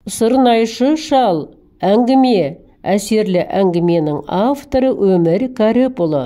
Сырнайшы шал, әңгіме, әсерлі әңгіменің авторы Өмір Кәріпұлы.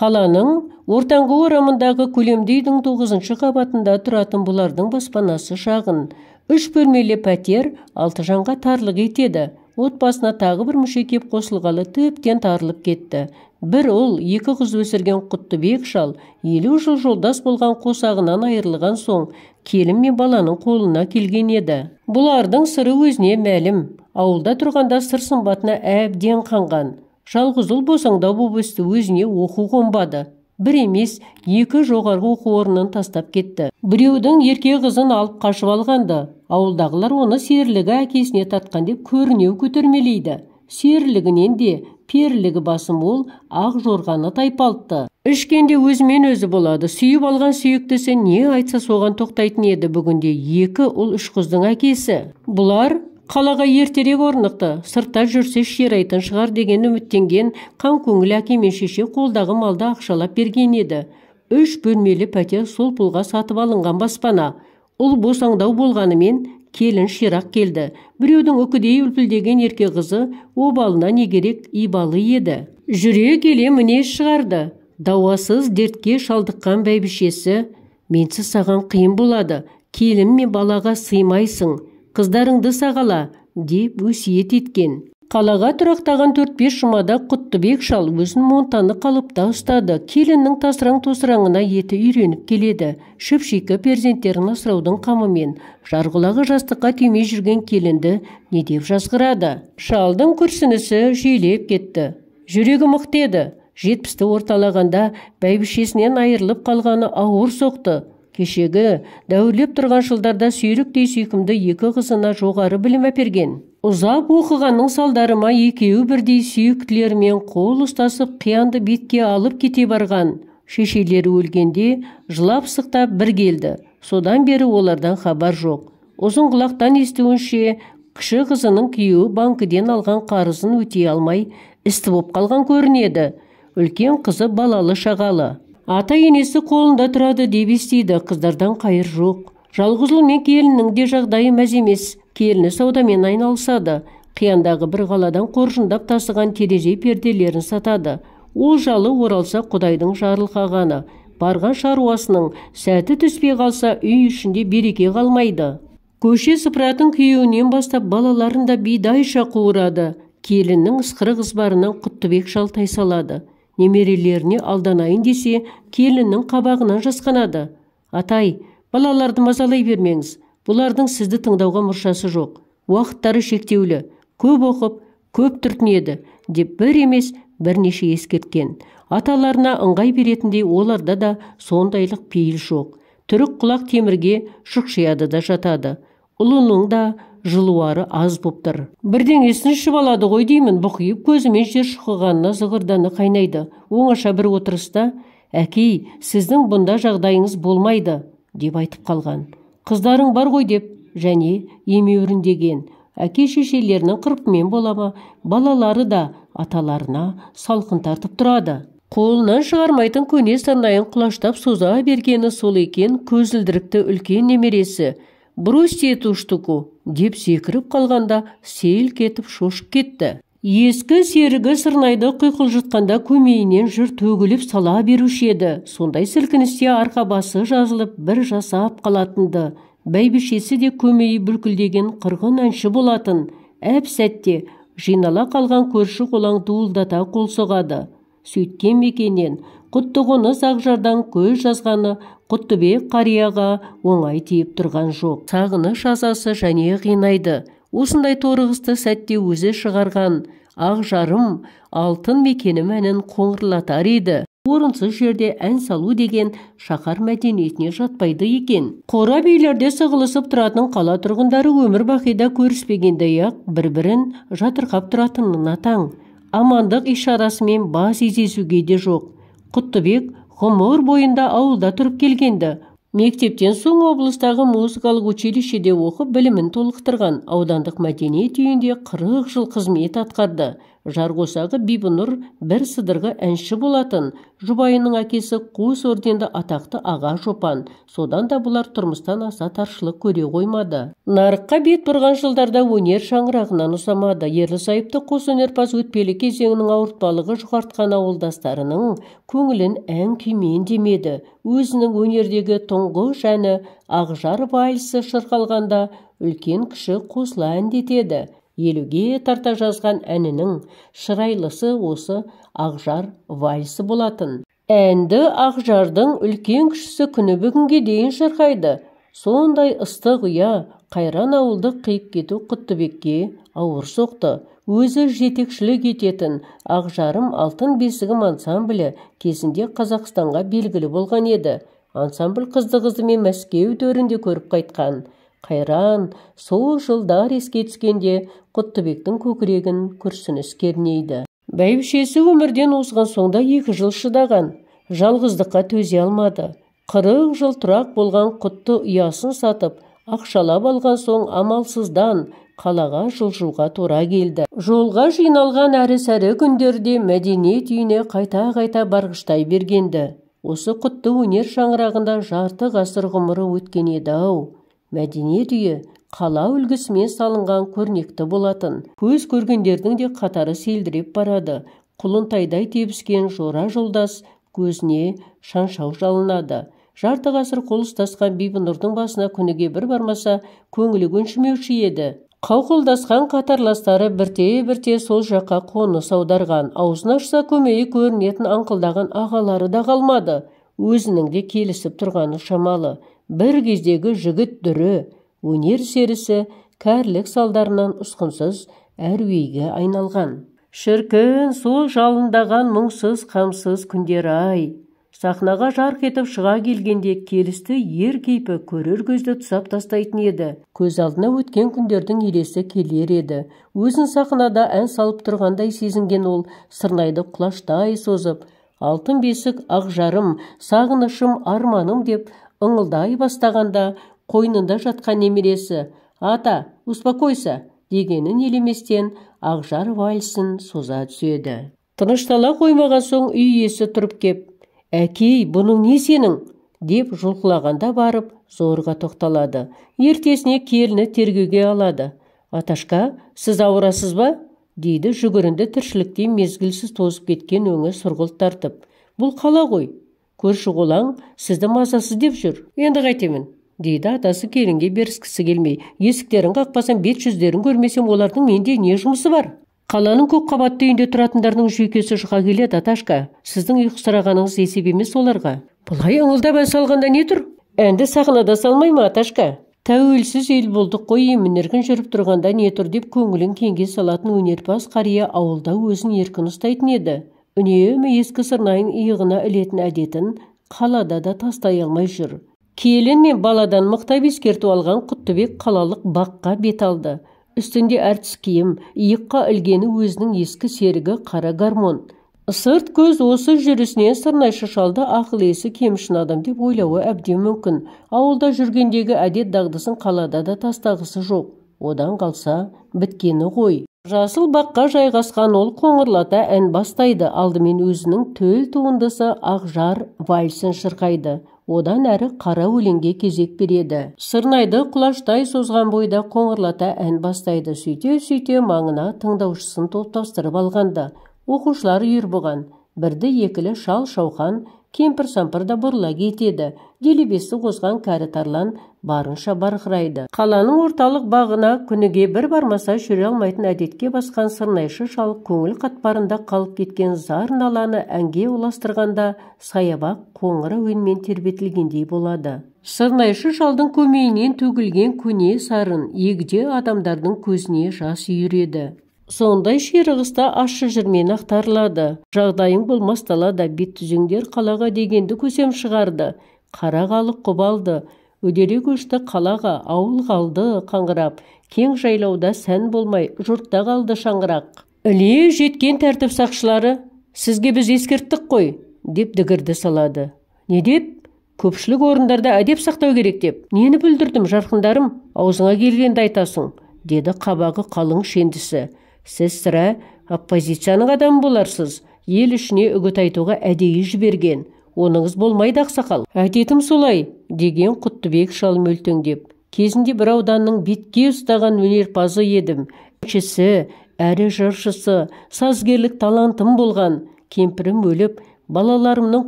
Қаланың ортаңғы орамындағы көлемді үйдің 9-шы қабатында тұратын бұлардың баспанасы шағын. 3 бөлмелі пәтер 6 жанға тарлық етеді. Отбасына тағы бір мүше кеп қосылғалы тіптен тарылып кетті. Бір ұл, 2 қыз өсірген Құттыбек шал 50 жыл жолдас болған қосағынан айырылған соң келін мен баланың қолына келген еді. Бұлардың сыры өзіне мәлім. Ауылда тұрғанда сыр сымбатына әбден қанған. Жалғыз ұл босаңдау боп өсті, өзіне оқу қонбады. Бір емес, 2 жоғарғы оқу орнын тастап кетті. Біреудің ерке қызын алып қашып алғанды. Ауылдағылар оны серілігі әкесіне тартқан деп көрінеу көтермелейді. Серілігінен де перілігі басым ол ақ жорғаны тайпалтты. Ішкенде өзімен өзі болады. Сүйіп алған сүйіктісі не айтса соған тоқтайтын еді. Бүгінде 2 ұл 3 қыздың әкесі. Бұлар қалаға ертерек орнықты, сыртта жүрсе шерайтын шығар деген үміттенген қан көңіл әке мен шеше қолдағы малды ақшалап берген еді. 3 бөлмелі пәтер сол пұлға сатып алынған баспана. Ұл босаңдау болғанымен келін ширақ келді. Біреудің үкідей үлпілдеген ерке қызы обалына не керек ибалы еді. Жүре келе мінез шығарды. Дауасыз дертке шалдыққан бәйбішесі: "Менсіз саған қиын болады, келін мен балаға сыймайсың, қыздарыңды сағала", деп өсиет еткен. Қалаға тұрақтаған 4-5 жұмада Құттыбек шал өзін монтаны қалыпта ұстады. Келіннің тасыраң-тосыраңына еті үйреніп келеді. Шөпшикі перзенттерін асыраудың қамымен жарғылағы жастыққа түймей жүрген келінді не деп жазғырады. Шалдың күрсінісі жиілеп кетті. Жүрегі мықты еді. 70-ті орталағанда бәйбішесінен айырылып қалғаны ауыр соқты. Кешегі дәуірлеп тұрған жылдарда сүйріктей сүйкімді 2 қызына жоғары білім әперген. Ұзап оқығанның салдары ма, екеуі бірдей сүйіктілерімен қол ұстасып қиянды бетке алып кете барған. Шешелері өлгенде жылап сықтап бір келді. Содан бері олардан хабар жоқ. Ұзын құлақтан естуінше кіші қызының күйеуі банкіден алған қарызын өтей алмай істі боп қалған көрінеді. Үлкен қызы балалы шағалы. Ата-енесі қолында тұрады деп естиді. Қыздардан қайыр жоқ. Жалғыз ұл мен келіннің де жағдайы мәз емес. Келіні саудамен айналысады. Қияндағы бір қаладан қоржындап тасыған терезе перделерін сатады. Ол жалы оралса Құдайдың жарылқағаны. Барған шаруасының сәті түспей қалса үй ішінде береке қалмайды. Көше сыпыратын күйеуінен бастап балаларында бидайша қуырады. Келіннің ысқырық ызбарынан Құттыбек шал тайсалады. Немерелеріне алданайын десе, келіннің қабағынан жасқанады. "Атай, балаларды мазалай бермеңіз. Бұлардың сізді тыңдауға мұршасы жоқ. Уақыттары шектеулі. Көп оқып, көп түртінеді", деп бір емес бірнеше ескерткен. Аталарына ыңғай беретіндей оларда да сондайлық пейіл жоқ. Түрік құлақ темірге шұқшияды да жатады. Ұлының да жылуары аз боптыр. Бірдеңесін ішіп алады ғой деймін. Бұқиып көзімен жер шұқығанына зығырданы қайнайды. Оңаша бір отырыста: "Әкей, сіздің бұнда жағдайыңыз болмайды", деп айтып қалған. "Қыздарың бар ғой" деп және емеуріндеген. Әке шешелерінің қырпымен болама, балалары да аталарына салқын тартып тұрады. Қолынан шығармайтын көне сырнайын құлаштап соза бергені сол екен. Көзілдірікті үлкен немересі: "Бросьте эту штуку", деп секіріп қалғанда селк етіп шошып кетті. Ескі серігі сырнайды құйқылжытқанда көмейінен жыр төгіліп сала беруші еді. Сондай сілкіністе арқабасы жазылып бір жасап қалатынды. Бәйбішесі де көмейі бүлкілдеген қырғын әнші болатын. Әп сәтте жинала қалған көрші қолаң дуылдата қол соғады. Сөйткен мекеннен Құттықоныс Ақжардан көз жазғаны Құттыбек қарияға оңай тиіп тұрған жоқ. Сағыныш азасы және қинайды. Осындай торығысты сәтте өзі шығарған "Ақжарым, алтын мекенім" әнін қоңырлатар еді. Орынсыз жерде ән салу деген шаһар мәдениетіне жатпайды екен. Қора үйлерде сығылысып тұратын қала тұрғындары өмір бақида көріспегендей-ақ бір-бірін жатырқап тұратынына таң. Амандық ишарасымен бас изесуге де жоқ. Құттыбек ғұмыр бойында ауылда тұрып келгенді. Мектептен соң облыстағы музыкалық училищеде оқып білімін толықтырған. Аудандық мәдениет үйінде 40 жыл қызмет атқарды. Жарқосағы Бибінұр бір сыдырғы әнші болатын. Жұбайының әкесі Қос орденді атақты аға жопан. Содан да бұлар тұрмыстан аса таршылық көре қоймады. Нарыққа бет бұрған жылдарда өнер шаңырағынан ұсамады. Ерлі-зайыпты қос өнерпаз өтпелі кезеңінің ауыртпалығы жұқартқан ауылдастарының көңілін ән күймен демеді. Өзінің өнердегі тұңғыш әні Ақжар вальсі шырқалғанда үлкен кіші қосыла әндетеді. 50-ге тарта жазған әнінің шырайлысы осы Ақжар вальсі болатын. Әнді Ақжардың үлкен кішісі күні бүгінге дейін шырқайды. Сондай ыстық ұя Қайран ауылды қиып кету Құттыбекке ауыр соқты. Өзі жетекшілік ететін Ақжарым алтын бесігім ансамблі кезінде Қазақстанға белгілі болған еді. Ансамбль қызды-қызымен Мәскеу төрінде көріп қайтқан. Қайран сол жылдар еске түскенде Құттыбектің көкірегін күрсініс кернейді. Бәйбішесі өмірден озған соңда 2 жыл шыдаған. Жалғыздыққа төзе алмады. 40 жыл тұрақ болған құтты ұясын сатып, ақшалап алған соң амалсыздан қалаға жылжуға тура келді. Жолға жиналған әрі-сәрі күндерде мәдениет үйіне қайта-қайта барғыштай бергенді. Осы құтты өнер шаңырағында жарты ғасыр ғұмыры өткен еді-ау. Мәдениет үйі қала үлгісімен салынған көрнекті болатын. Көз көргендердің де қатары селдіреп барады. Құлынтайдай тебіскен жора жолдас көзіне шаншау жалынады. Жарты ғасыр қол ұстасқан Бибінұрдың басына күніге бір бармаса, көңілі көншімеуші еді. Қауқылдасқан қатарластары бірте-бірте сол жаққа қоныс аударған. Аузын ашса көмейі көрінетін аңқылдаған ағалары да қалмады. Өзінің де келісіп тұрғаны шамалы. Бір кездегі жігіт дүрі, өнер серісі кәрлік салдарынан ұсқынсыз әруейге айналған. Шіркін сол жалындаған мұңсыз қамсыз күндер-ай. Сахнаға жарқ етіп шыға келгенде келісті ер кейпі көрер көзді тұсап тастайтын еді. Көз алдына өткен күндердің елесі келер еді. Өзін сахнада ән салып тұрғандай сезінген ол сырнайды құлаштай созып, алтын бесік Ақжарым, сағынышым, арманым деп ыңылдай бастағанда қойнында жатқан немересі «Ата, успокойся» дегенін елеместен Ақжар вальсін соза түседі. Тыныштала қоймаған соң үй иесі тұрып кеп «Әкей, бұның не сенің?» деп жұлқылағанда барып зорға тоқталады. Ертесіне келіні тергеуге алады. «Аташка, сіз ауырасыз ба?» дейді жүгірінді тіршілікте мезгілсіз тозып кеткен өңі сұрғылт тартып. «Бұл қала ғой. Көрші қолаң сізді мазасыз деп жүр. Енді қайтемін?» дейді атасы келінге беріскісі келмей. «Есіктерін қақпасам, бет жүздерін көрмесем, олардың менде не жұмысы бар? Қаланың көп қабатты үйінде тұратындардың жүйкесі жұқа келеді, Аташка. Сіздің ұйқысырағаныңыз есеп емес оларға». «Бұлай ыңылдап ән салғанда не тұр? Әнді сахнада салмай ма, Аташка?» «Тәуелсіз ел болдық қой, емін-еркін жүріп тұрғанда не тұр» деп көңілін кеңге салатын өнерпаз қария ауылда өзін еркін ұстайтын еді. Үнемі ескі сырнайын иығына ілетін әдетін қалада да тастай алмай жүр. Келін мен баладан мықтап ескерту алған Құттыбек қалалық баққа бет алды. Үстінде әртіс киім, иыққа ілгені өзінің ескі серігі қара гармон. Сырт көз осы жүрісінен сырнайшы шалды ақыл есі кемшін адам деп ойлауы әбден мүмкін. Ауылда жүргендегі әдет дағдысын қалада да тастағысы жоқ. Одан қалса біткені ғой. Жасыл баққа жайғасқан ол қоңырлата ән бастайды. Алдымен өзінің төл туындысы Ақжар вальсін шырқайды. Одан әрі қара өлеңге кезек береді. Сырнайды құлаштай созған бойда қоңырлата ән бастайды. Сөйте маңына тыңдаушысын топтастырып алғанда. Оқушылар үйір бұған. Бірді екілі шал шауқан, кемпір-сампыр да бұрыла кетеді. Делебесі қозған кәрі тарлан барынша барқырайды. Қаланың орталық бағына күніге бір бармаса жүре алмайтын әдетке басқан сырнайшы шал көңіл қатпарында қалып кеткен зар наланы әнге ұластырғанда саябақ қоңыр әуенмен тербетілгендей болады. Сырнайшы шалдың көмейінен төгілген көне сарын егде адамдардың көзіне жас үйіреді. Сондай ширығыста ащы жырмен ақтарылады. Жағдайың болмасталада бет түзеңдер қалаға дегенді көсем шығарды. Қарағалық құбалды, өдере көшті қалаға, ауыл қалды қаңғырап. Кең жайлауда сән болмай, жұртта қалды шаңғырақ. Іле жеткен тәртіп сақшылары, сізге біз ескерттік қой, деп дігірді салады. Не деп? Көпшілік орындарда әдеп сақтау керек деп. Нені бүлдірдім, жарқындарым, аузыңа келгенді айтасың, деді қабағы қалың шендісі. Сіз сірә оппозицияның адамы боларсыз. Ел ішіне үгіт айтуға әдейі жіберген. Оныңыз болмайды, ақсақал. Әдетім солай, деген Құттыбек шал мөлтеңдеп. Кезінде бір ауданның бетке ұстаған өнерпазы едім. Әншісі, әрі жыршысы, сазгерлік талантым болған. Кемпірім өліп, балаларымның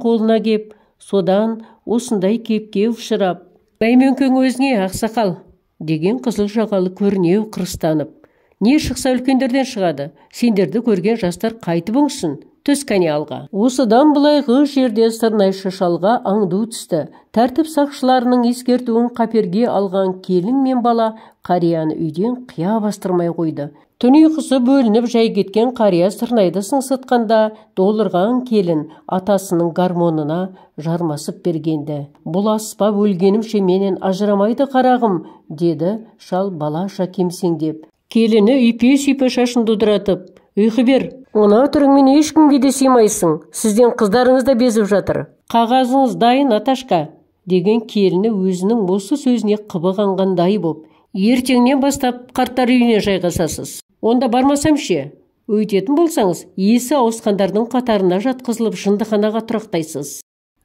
қолына кеп, содан осындай кепке ұшырап. Бәймөңкең өзіңе, ақсақал, деген қызыл жағалы көрінеу қырыстанып. Не шықса үлкендерден шығады. Сендерді көрген жастар қайтып өңсін. Түс кәне алға. Осыдан бұлайғы жерде Сырнайшы шалға аңду түсті. Тәртіп сақшыларының ескертуін қаперге алған келін мен бала қарияны үйден қия бастырмай қойды. Түн ұйқысы бөлініп жай кеткен қария Сырнайды сыңсытқанда долырған келін атасының гармонына жармасып бергенді. Бұл аспап өлгенімше менен ажырамайды қарағым, деді шал балаша кемсеңдеп. Келіні үйпе-сүйпе шашын дудыратып, ұйқы бер, ona түріңмен ешкімге де сыймайсың, сізден қыздарыңыз да безіп жатыр. Қағазыңыз дайын, Аташка, деген келіні өзінің осы сөзіне қыбығанғандай боп. Ертеңнен бастап қарттар үйіне жайғасасыз. Онда бармасам ше? Өйтетін болсаңыз, есі ауысқандардың қатарына жатқызылып жындыханаға тұрақтайсыз.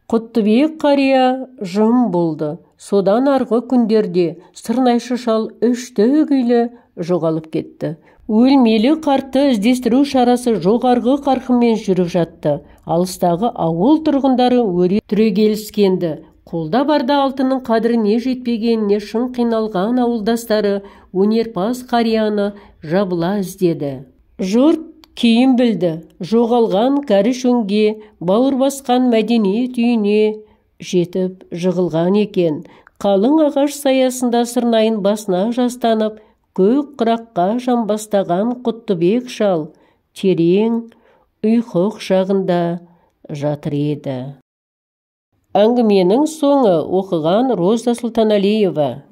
Құттыбек қария жым болды. Содан арғы күндерде Сырнайшы шал үшті-күйлі жоғалып кетті. Өлмелі қартты іздестіру шарасы жоғарғы қарқынмен жүріп жатты. Алыстағы ауыл тұрғындары өре түрегеліскенді. Қолда барда алтынның қадіріне жетпегеніне шын қиналған ауылдастары өнерпаз қарияны жабыла іздеді. Жұрт кейін білді. Жоғалған кәрі шөңге, бауыр басқан мәдениет үйіне жетіп жығылған екен. Қалың ағаш саясында Сырнайын басына жастанып, көк қыраққа жамбастаған Құттыбек шал терең ұйқы құшағында жатыр еді. Әңгіменің соңы. Оқыған Роза Сұлтаналиева.